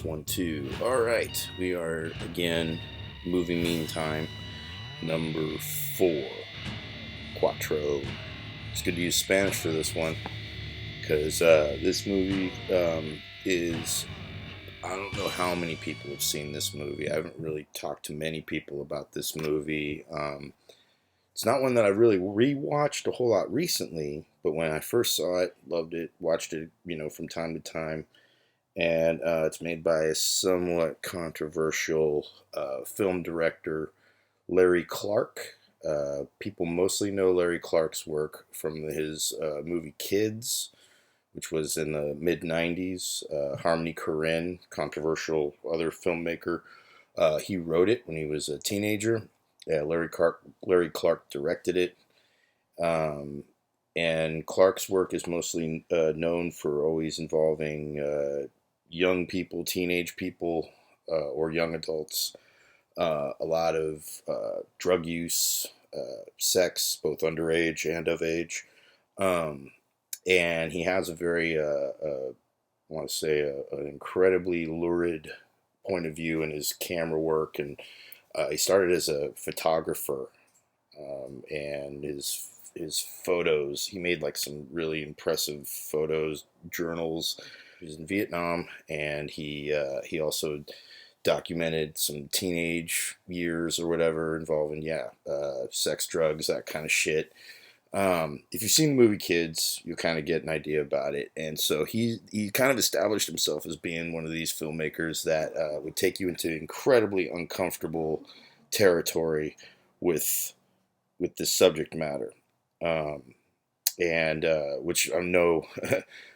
1, 2. All right, we are again movie mean time number 4. Cuatro. It's good to use Spanish for this one because this movie is. I don't know how many people have seen this movie. I haven't really talked to many people about this movie. It's not one that I really rewatched a whole lot recently, but when I first saw it, loved it, watched it, from time to time. And it's made by a somewhat controversial film director, Larry Clark. People mostly know Larry Clark's work from his movie Kids, which was in the mid 90s. Harmony Korine, controversial other filmmaker. He wrote it when he was a teenager. Larry Clark directed it. And Clark's work is mostly known for always involving young people, teenage people, or young adults. A lot of drug use, sex, both underage and of age. And he has a very, I want to say, an incredibly lurid point of view in his camera work. And he started as a photographer, and his photos, he made like some really impressive photos, journals. He was in Vietnam, and he also documented some teenage years or whatever involving sex, drugs, that kind of shit. If you've seen the movie Kids, you'll kind of get an idea about it. And so he kind of established himself as being one of these filmmakers that would take you into incredibly uncomfortable territory with this subject matter. And which I know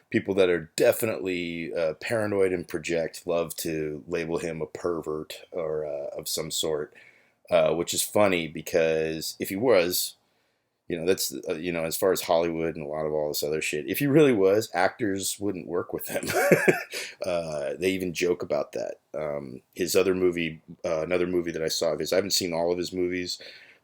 people that are definitely paranoid and project love to label him a pervert or of some sort, which is funny because if he was, that's, as far as Hollywood and a lot of all this other shit, if he really was, actors wouldn't work with him. They even joke about that. His other movie, another movie that I saw of his, I haven't seen all of his movies,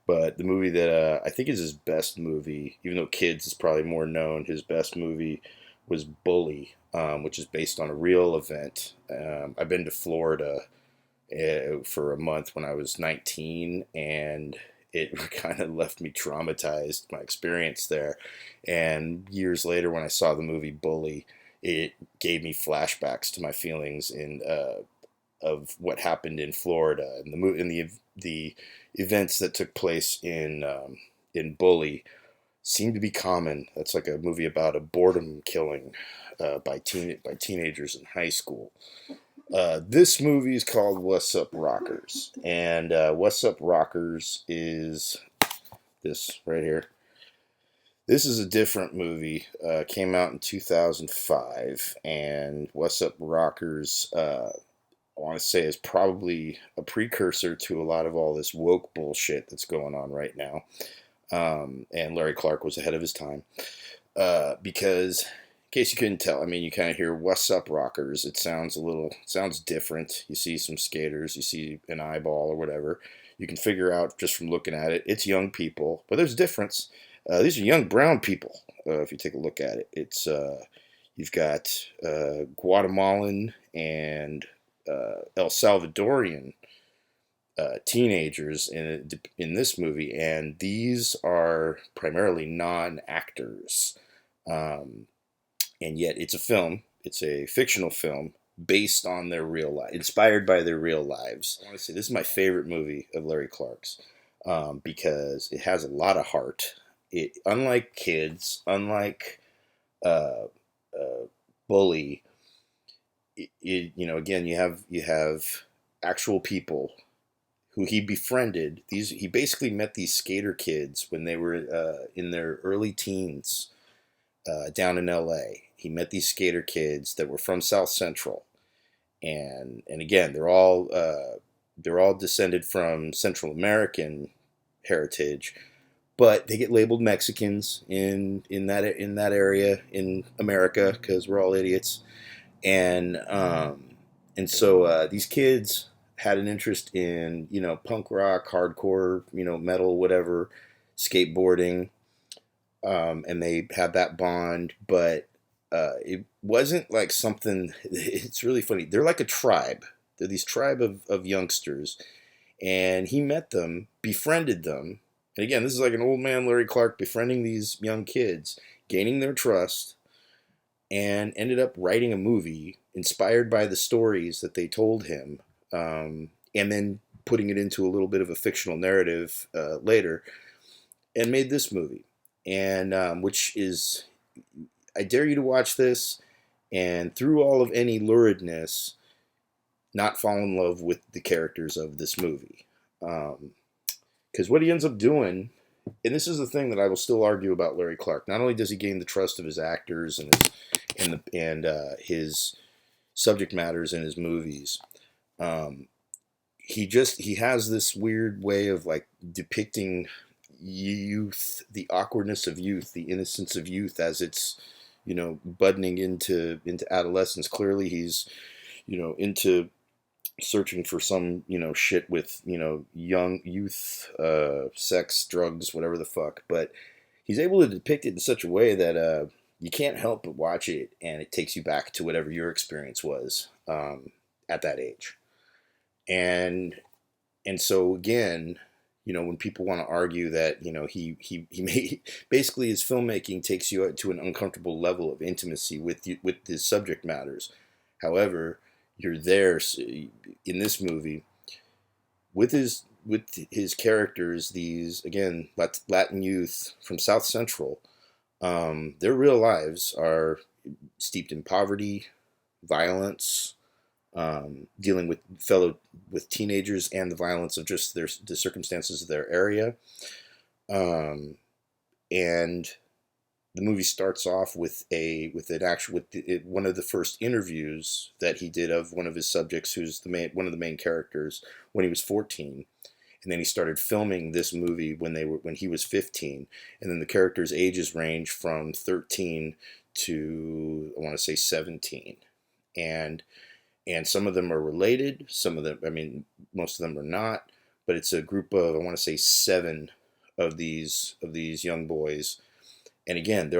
but the movie that I think is his best movie, even though Kids is probably more known, his best movie was Bully, which is based on a real event. I've been to Florida for a month when I was 19, and it kind of left me traumatized, my experience there. And years later, when I saw the movie Bully, it gave me flashbacks to my feelings of what happened in Florida, and the events that took place in Bully seem to be common. That's like a movie about a boredom killing by teenagers in high school. This movie is called Wassup Rockers, and Wassup Rockers is this right here. This is a different movie. Came out in 2005, and Wassup Rockers, I want to say, is probably a precursor to a lot of all this woke bullshit that's going on right now. And Larry Clark was ahead of his time, because, in case you couldn't tell, I mean, you kind of hear Wassup Rockers. It sounds different. You see some skaters, you see an eyeball or whatever. You can figure out just from looking at it, it's young people, but there's a difference. These are young brown people. If you take a look at it, it's you've got Guatemalan and El Salvadorian teenagers in this movie, and these are primarily non-actors, and yet it's a film. It's a fictional film based on their real life, inspired by their real lives. I want to say this is my favorite movie of Larry Clark's, because it has a lot of heart. Unlike Kids, unlike Bully, again, you have actual people who he befriended. He basically met these skater kids when they were in their early teens, down in L.A. He met these skater kids that were from South Central, and again, they're all descended from Central American heritage, but they get labeled Mexicans in that area in America because we're all idiots, and so these kids had an interest in punk rock, hardcore, metal, whatever, skateboarding, and they had that bond, but it wasn't like something. It's really funny. They're like a tribe. They're these tribe of youngsters, and he met them, befriended them. And again, this is like an old man Larry Clark befriending these young kids, gaining their trust, and ended up writing a movie inspired by the stories that they told him, and then putting it into a little bit of a fictional narrative later, and made this movie. And which is, I dare you to watch this, and through all of any luridness, not fall in love with the characters of this movie. Because what he ends up doing, and this is the thing that I will still argue about Larry Clark. Not only does he gain the trust of his actors and his subject matters in his movies, he has this weird way of like depicting youth, the awkwardness of youth, the innocence of youth as it's budding into adolescence. Clearly, he's into searching for some shit with young youth, sex, drugs, whatever the fuck, but he's able to depict it in such a way that you can't help but watch it, and it takes you back to whatever your experience was at that age. And so again, when people want to argue that he made, basically his filmmaking takes you to an uncomfortable level of intimacy with his subject matters. However, you're there in this movie with his characters, these again Latin youth from South Central. Their real lives are steeped in poverty, violence, dealing with teenagers and the violence of just the circumstances of their area. And the movie starts off with one of the first interviews that he did of one of his subjects, who's one of the main characters, when he was 14. And then he started filming this movie when he was 15. And then the characters' ages range from 13 to, I want to say, 17. And some of them are related. Some of them, I mean, most of them are not. But it's a group of, I want to say, 7 of these young boys. And again, they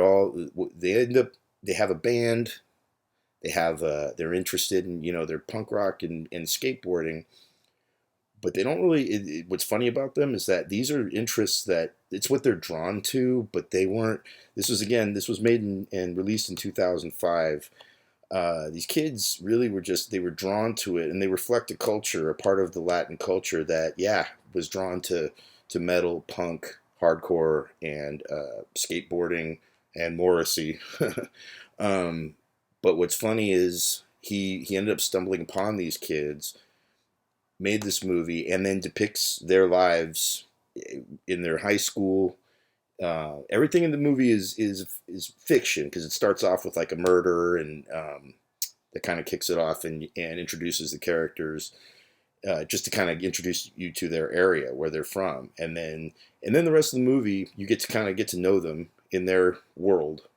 have a band. They're interested in, they're punk rock and but they don't really. What's funny about them is that these are interests that it's what they're drawn to, but they weren't. This was made and released in 2005. These kids really they were drawn to it, and they reflect a part of the Latin culture that was drawn to metal, punk, hardcore, and skateboarding and Morrissey. But what's funny is he ended up stumbling upon these kids, made this movie, and then depicts their lives in their high school. Everything in the movie is fiction, because it starts off with like a murder, and that kind of kicks it off and introduces the characters, just to kind of introduce you to their area where they're from, and then the rest of the movie you get to kind of get to know them in their world,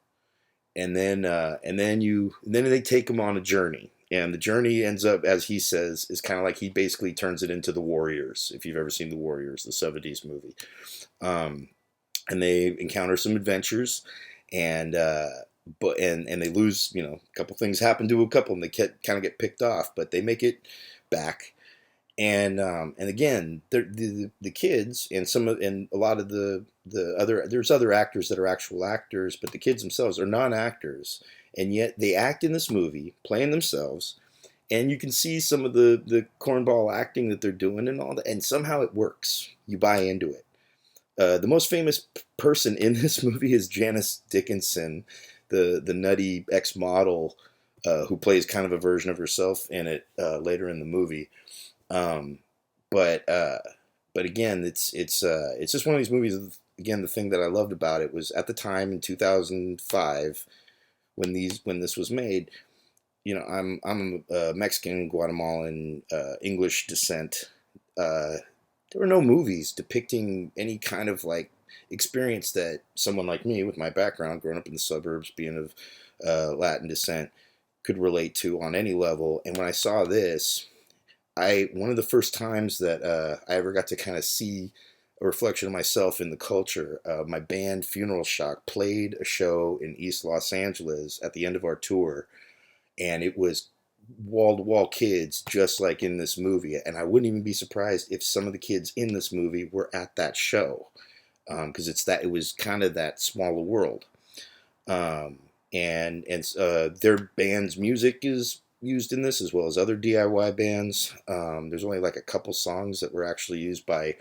and then they take them on a journey. And the journey ends up, as he says, is kind of like he basically turns it into The Warriors, if you've ever seen The Warriors, the 70s movie. And they encounter some adventures, and they lose, a couple things happen to a couple, and they kind of get picked off, but they make it back. And again, the kids and a lot of the there's other actors that are actual actors, but the kids themselves are non-actors. And yet they act in this movie, playing themselves, and you can see some of the cornball acting that they're doing and all that, and somehow it works. You buy into it. The most famous person in this movie is Janice Dickinson, the nutty ex-model who plays kind of a version of herself in it later in the movie. But again, it's just one of these movies. Again, the thing that I loved about it was at the time in 2005. When this was made, I'm a Mexican, Guatemalan, English descent. There were no movies depicting any kind of like experience that someone like me, with my background, growing up in the suburbs, being of Latin descent, could relate to on any level. And when I saw this, one of the first times that I ever got to kind of see a reflection of myself in the culture. My band Funeral Shock played a show in East Los Angeles at the end of our tour, and it was wall to wall kids just like in this movie. And I wouldn't even be surprised if some of the kids in this movie were at that show, because it was kind of that smaller world. Um, and their band's music is used in this as well as other DIY bands. There's only like a couple songs that were actually used by,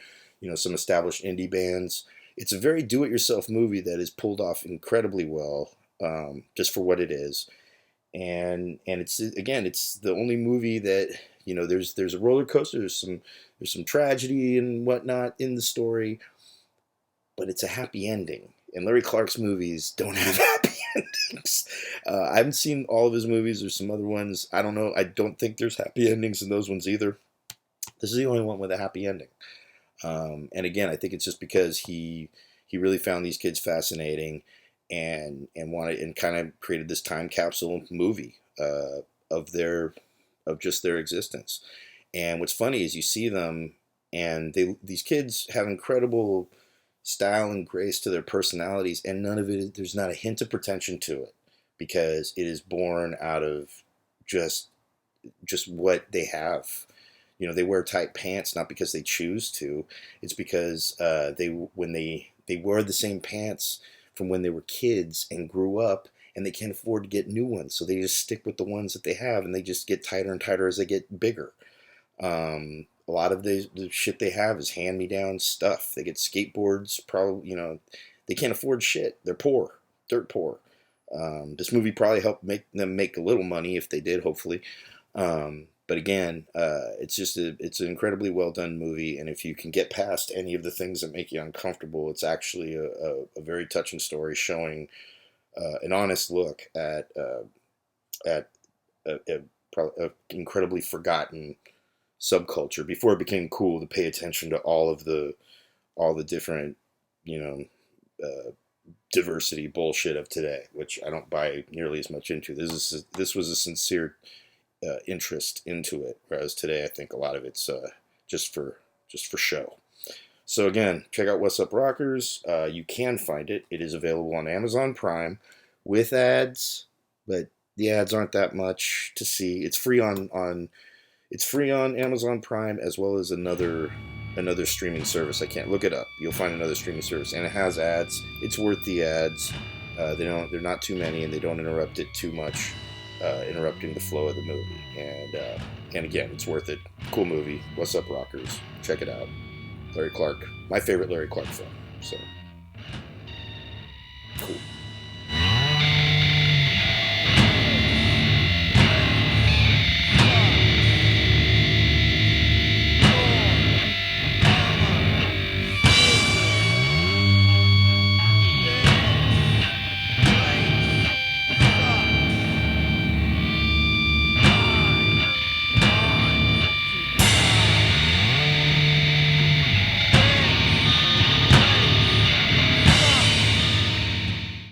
some established indie bands. It's a very do-it-yourself movie that is pulled off incredibly well, just for what it is. And it's the only movie that, there's a roller coaster, there's some tragedy and whatnot in the story, but it's a happy ending. And Larry Clark's movies don't have happy endings. I haven't seen all of his movies. There's some other ones. I don't know. I don't think there's happy endings in those ones either. This is the only one with a happy ending. And again, I think it's just because he really found these kids fascinating, and wanted and kind of created this time capsule movie of just their existence. And what's funny is you see them, and these kids have incredible style and grace to their personalities, and there's not a hint of pretension to it, because it is born out of just what they have. They wear tight pants not because they choose to. It's because when they wear the same pants from when they were kids and grew up, and they can't afford to get new ones, so they just stick with the ones that they have, and they just get tighter and tighter as they get bigger. A lot of the shit they have is hand-me-down stuff. They get skateboards, probably, they can't afford shit. They're poor, dirt poor. This movie probably helped make them make a little money, if they did, hopefully. But again, it's an incredibly well done movie, and if you can get past any of the things that make you uncomfortable, it's actually a very touching story, showing an honest look at a incredibly forgotten subculture before it became cool to pay attention to all the different diversity bullshit of today, which I don't buy nearly as much into. This was a sincere interest into it, whereas today I think a lot of it's just for show. So again, check out Wassup Rockers. You can find it. It is available on Amazon Prime with ads, but the ads aren't that much to see. It's free on Amazon Prime, as well as another streaming service. I can't look it up. You'll find another streaming service, and it has ads. It's worth the ads. They're not too many, and they don't interrupt it too much, interrupting the flow of the movie. And again, it's worth it. Cool movie. Wassup Rockers. Check it out. Larry Clark, my favorite Larry Clark film. So.